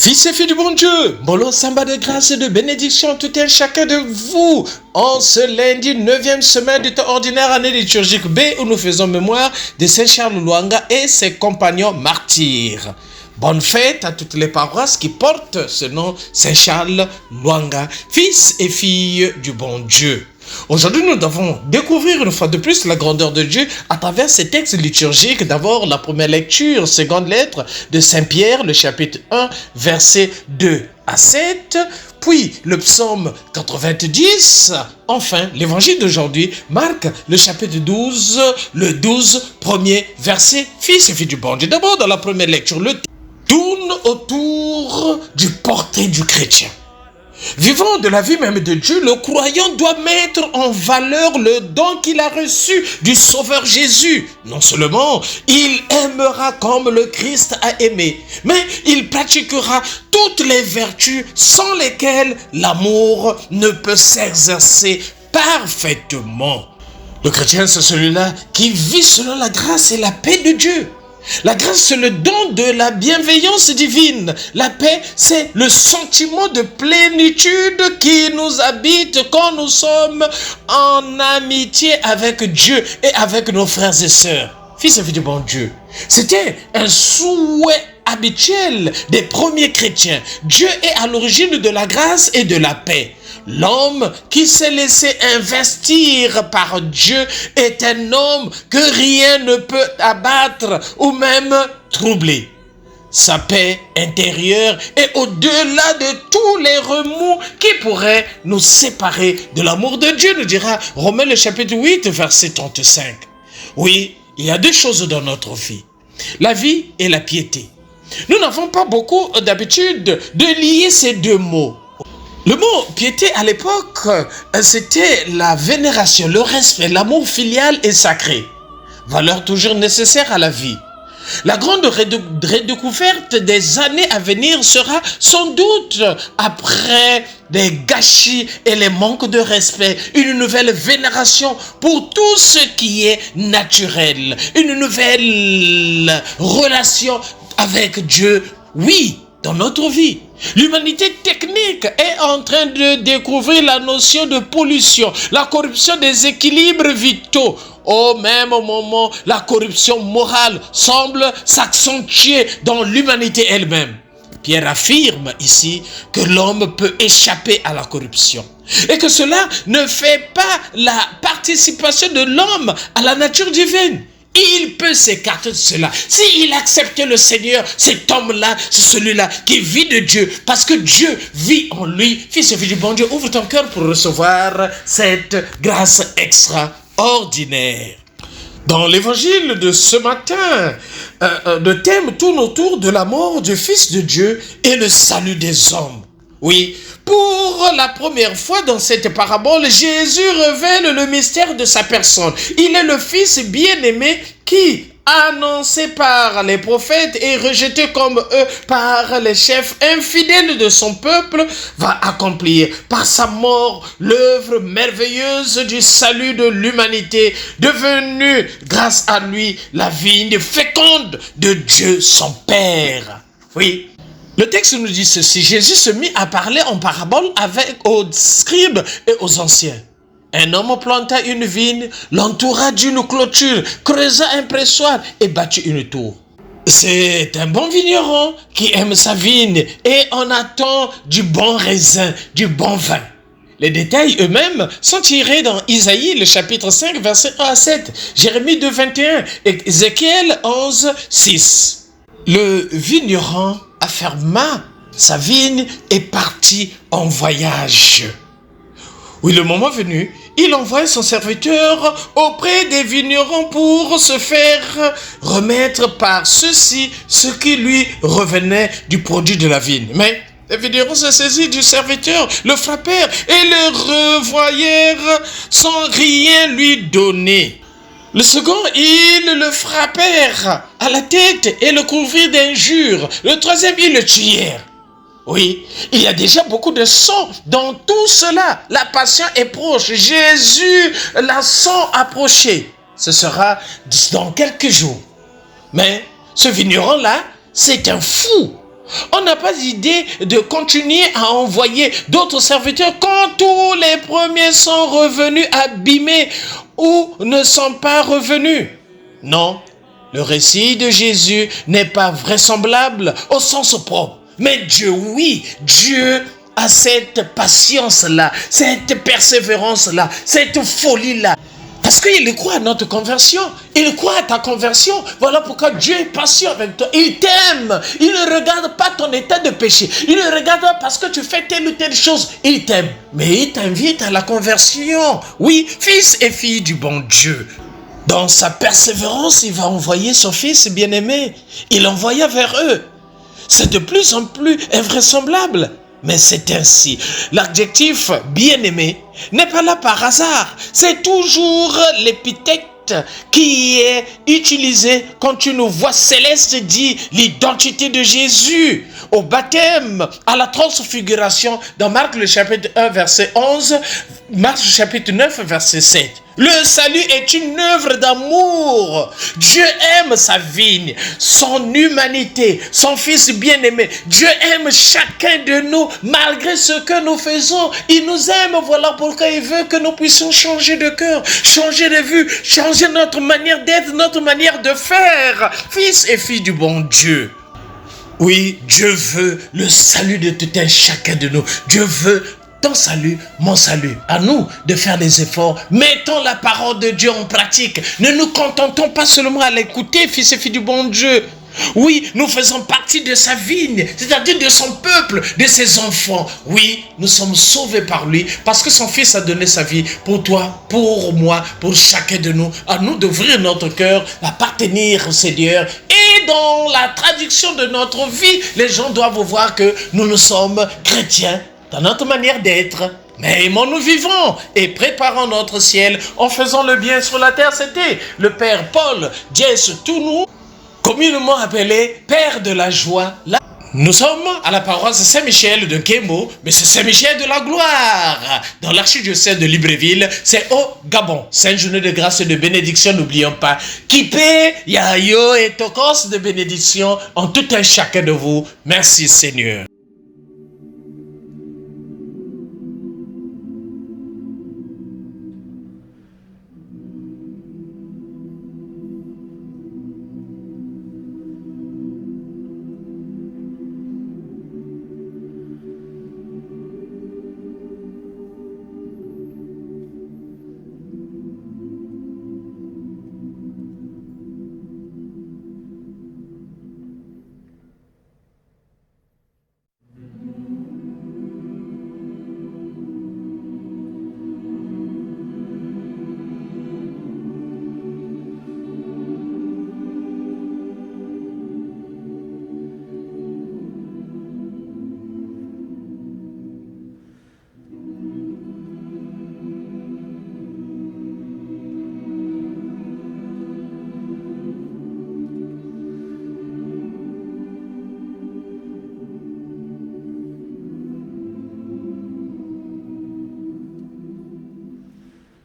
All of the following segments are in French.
Fils et filles du bon Dieu, Molo Samba de grâce et de bénédiction tout un chacun de vous. En ce lundi 9e semaine du temps ordinaire année liturgique B où nous faisons mémoire de Saint Charles Lwanga et ses compagnons martyrs. Bonne fête à toutes les paroisses qui portent ce nom Saint Charles Lwanga, fils et filles du bon Dieu. Aujourd'hui, nous devons découvrir une fois de plus la grandeur de Dieu à travers ces textes liturgiques. D'abord, la première lecture, seconde lettre de Saint Pierre, le chapitre 1, versets 2 à 7. Puis, le psaume 90. Enfin, l'évangile d'aujourd'hui, Marc, le chapitre 12, le 12 premier verset. Fils et filles du bon Dieu. D'abord, dans la première lecture, le tourne autour du portrait du chrétien. Vivant de la vie même de Dieu, le croyant doit mettre en valeur le don qu'il a reçu du Sauveur Jésus. Non seulement il aimera comme le Christ a aimé, mais il pratiquera toutes les vertus sans lesquelles l'amour ne peut s'exercer parfaitement. Le chrétien, c'est celui-là qui vit selon la grâce et la paix de Dieu. La grâce, c'est le don de la bienveillance divine. La paix, c'est le sentiment de plénitude qui nous habite quand nous sommes en amitié avec Dieu et avec nos frères et sœurs. Fils et filles du bon Dieu, c'était un souhait habituel des premiers chrétiens. Dieu est à l'origine de la grâce et de la paix. L'homme qui s'est laissé investir par Dieu est un homme que rien ne peut abattre ou même troubler. Sa paix intérieure est au-delà de tous les remous qui pourraient nous séparer de l'amour de Dieu, nous dira Romains le chapitre 8, verset 35. Oui, il y a deux choses dans notre vie, la vie et la piété. Nous n'avons pas beaucoup d'habitude de lier ces deux mots. Le mot piété à l'époque, c'était la vénération, le respect, l'amour filial et sacré. Valeur toujours nécessaire à la vie. La grande redécouverte des années à venir sera sans doute, après les gâchis et les manques de respect, une nouvelle vénération pour tout ce qui est naturel. Une nouvelle relation avec Dieu, oui, dans notre vie. L'humanité technique est en train de découvrir la notion de pollution, la corruption des équilibres vitaux. Au même moment, la corruption morale semble s'accentuer dans l'humanité elle-même. Pierre affirme ici que l'homme peut échapper à la corruption et que cela ne fait pas la participation de l'homme à la nature divine. Il peut s'écarter de cela. S'il accepte le Seigneur, cet homme-là, c'est celui-là qui vit de Dieu, parce que Dieu vit en lui. Fils et fille du bon Dieu, ouvre ton cœur pour recevoir cette grâce extraordinaire. Dans l'évangile de ce matin, le thème tourne autour de la mort du Fils de Dieu et le salut des hommes. Oui, pour la première fois dans cette parabole, Jésus révèle le mystère de sa personne. Il est le Fils bien-aimé qui, annoncé par les prophètes et rejeté comme eux par les chefs infidèles de son peuple, va accomplir par sa mort l'œuvre merveilleuse du salut de l'humanité, devenue grâce à lui la vigne féconde de Dieu son Père. Oui. Le texte nous dit ceci, Jésus se mit à parler en parabole aux scribes et aux anciens. Un homme planta une vigne, l'entoura d'une clôture, creusa un pressoir et bâtit une tour. C'est un bon vigneron qui aime sa vigne et en attend du bon raisin, du bon vin. Les détails eux-mêmes sont tirés dans Isaïe, le chapitre 5, verset 1 à 7, Jérémie 2, 21 et Ézéchiel 11, 6. Le vigneron afferma sa vigne et partit en voyage. Oui, le moment venu, il envoie son serviteur auprès des vignerons pour se faire remettre par ceux-ci ce qui lui revenait du produit de la vigne. Mais les vignerons se saisirent du serviteur, le frappèrent et le revoyèrent sans rien lui donner. Le second, ils le frappèrent à la tête et le couvrirent d'injures. Le troisième, ils le tuèrent. Oui, il y a déjà beaucoup de sang dans tout cela. La passion est proche. Jésus la sent approcher. Ce sera dans quelques jours. Mais ce vigneron-là, c'est un fou. On n'a pas idée de continuer à envoyer d'autres serviteurs quand tous les premiers sont revenus abîmés ou ne sont pas revenus. Non, le récit de Jésus n'est pas vraisemblable au sens propre. Mais Dieu, oui, Dieu a cette patience-là, cette persévérance-là, cette folie-là. Parce qu'il croit à notre conversion. Il croit à ta conversion. Voilà pourquoi Dieu est patient avec toi. Il t'aime. Il ne regarde pas ton état de péché. Il ne regarde pas parce que tu fais telle ou telle chose. Il t'aime. Mais il t'invite à la conversion. Oui, fils et fille du bon Dieu. Dans sa persévérance, il va envoyer son fils bien-aimé. Il l'envoya vers eux. C'est de plus en plus invraisemblable. Mais c'est ainsi. L'adjectif bien-aimé n'est pas là par hasard. C'est toujours l'épithète qui est utilisé quand une voix céleste dit l'identité de Jésus. Au baptême, à la transfiguration, dans Marc le chapitre 1, verset 11, Marc le chapitre 9, verset 7. Le salut est une œuvre d'amour. Dieu aime sa vigne, son humanité, son fils bien-aimé. Dieu aime chacun de nous malgré ce que nous faisons. Il nous aime, voilà pourquoi il veut que nous puissions changer de cœur, changer de vue, changer notre manière d'être, notre manière de faire. Fils et filles du bon Dieu. Oui, Dieu veut le salut de tout un chacun de nous. Dieu veut ton salut, mon salut. À nous de faire des efforts. Mettons la parole de Dieu en pratique. Ne nous contentons pas seulement à l'écouter, fils et filles du bon Dieu. Oui, nous faisons partie de sa vigne, c'est-à-dire de son peuple, de ses enfants. Oui, nous sommes sauvés par lui parce que son fils a donné sa vie pour toi, pour moi, pour chacun de nous. À nous d'ouvrir notre cœur, d'appartenir au Seigneur. Et dans la traduction de notre vie, les gens doivent voir que nous sommes chrétiens dans notre manière d'être. Mais aimons-nous vivons et préparons notre ciel en faisant le bien sur la terre. C'était le Père Paul Jess Tounou, communément appelé Père de la joie. Nous sommes à la paroisse Saint-Michel de Kémo, mais c'est Saint-Michel de la gloire. Dans l'archidiocèse de Libreville, c'est au Gabon. Sainte journée de grâce et de bénédiction, n'oublions pas. Kipé, Yayo et Tokos de bénédiction en tout un chacun de vous. Merci Seigneur.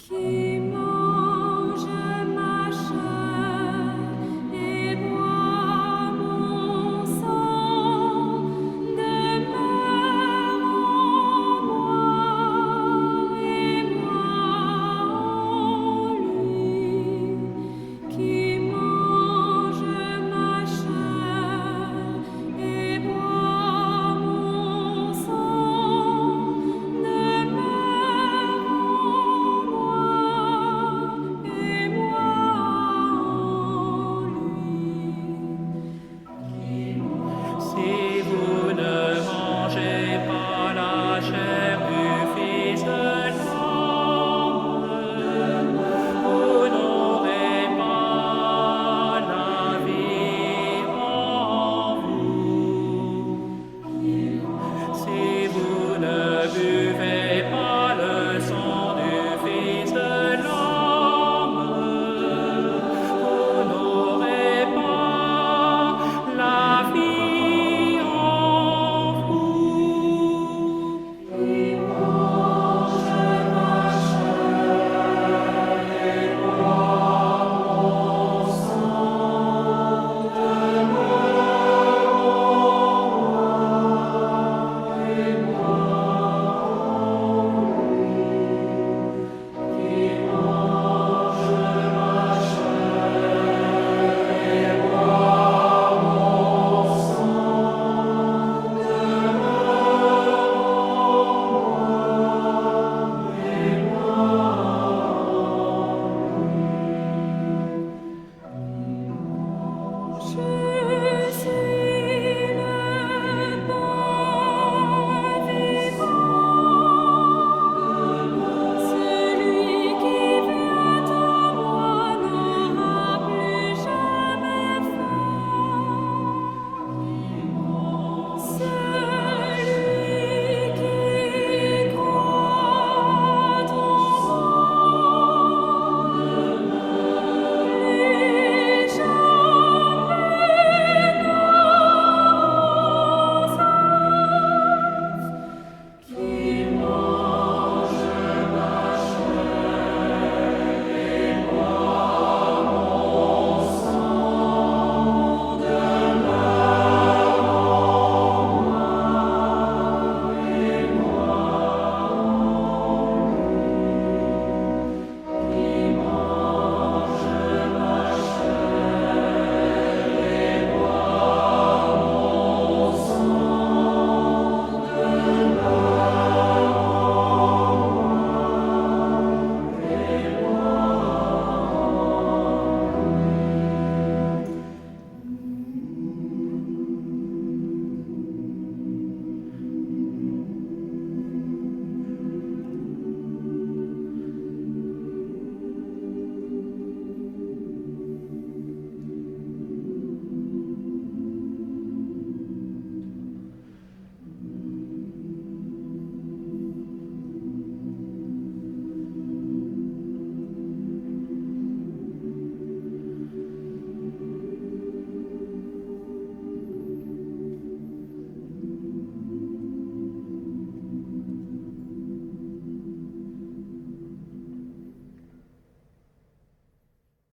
Qui